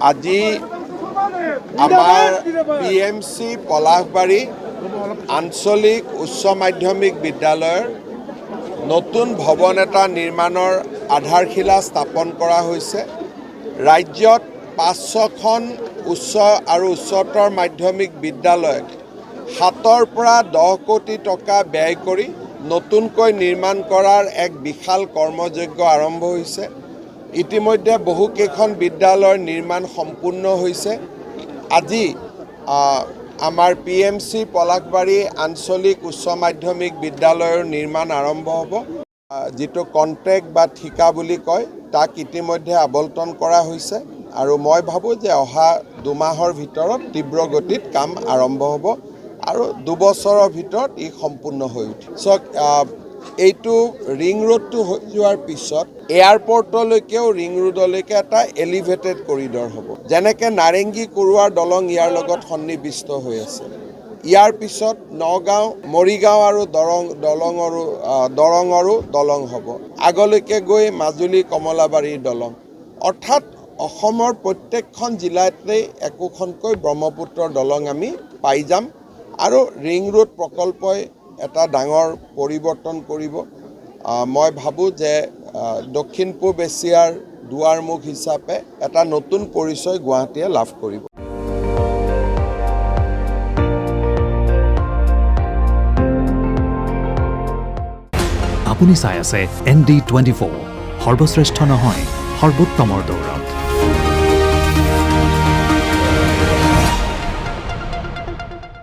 আজি আমাৰ PMC পলাশবাৰী আঞ্চলিক উচ্চ মাধ্যমিক বিদ্যালয়ৰ নতুন ভৱন এটা নিৰ্মাণৰ আধাৰশিলা স্থাপন কৰা হৈছে। ৰাজ্যত ৫-৬খন উচ্চ আৰু উচ্চতৰ মাধ্যমিক বিদ্যালয় ৭ৰ পৰা ১০ কোটি টকা ব্যয় কৰি নতুনকৈ নিৰ্মাণ কৰাৰ এক বিশাল কৰ্মযজ্ঞ আৰম্ভ হৈছে। ইতিমধ্যে বহুকেইখন বিদ্যালয়ৰ নিৰ্মাণ সম্পূৰ্ণ হৈছে। আজি আমাৰ PMC পলাশবাৰী আঞ্চলিক উচ্চ মাধ্যমিক বিদ্যালয়ৰ নিৰ্মাণ আৰম্ভ হ'ব। যিটো কণ্ট্ৰেক্ট বা ঠিকা বুলি কয় তাক ইতিমধ্যে আবণ্টন কৰা হৈছে আৰু মই ভাবোঁ যে অহা ২ মাহৰ ভিতৰত তীব্ৰ গতিত কাম আৰম্ভ হ'ব আৰু ২ বছৰৰ ভিতৰত ই সম্পূৰ্ণ হৈ উঠিব। এইটো ৰিং ৰোডটো হৈ যোৱাৰ পিছত এয়াৰপৰ্টলৈকেও ৰিং ৰোডলৈকে এটা এলিভেটেড কৰিডৰ হ'ব। যেনেকৈ নাৰেংগী কুৰুৱাৰ দলং ইয়াৰ লগত সন্নিৱিষ্ট হৈ আছে। ইয়াৰ পিছত নগাঁও, মৰিগাঁও আৰু দৰঙৰো দলং হ'ব। আগলৈকে গৈ মাজুলী কমলাবাৰীৰ দলং। অৰ্থাৎ অসমৰ প্ৰত্যেকখন জিলাতেই একোখনকৈ ব্ৰহ্মপুত্ৰৰ দলং আমি পাই যাম আৰু ৰিং ৰোড প্ৰকল্পই এটা ডাঙৰ পৰিৱৰ্তন কৰিব। মই ভাবোঁ যে দক্ষিণ পূব এছিয়াৰ দুৱাৰমুখ হিচাপে এটা নতুন পৰিচয় গুৱাহাটীয়ে লাভ কৰিব। আপুনি চাই আছে ND24, সৰ্বশ্ৰেষ্ঠ নহয় সৰ্বোত্তমৰ দৌৰ।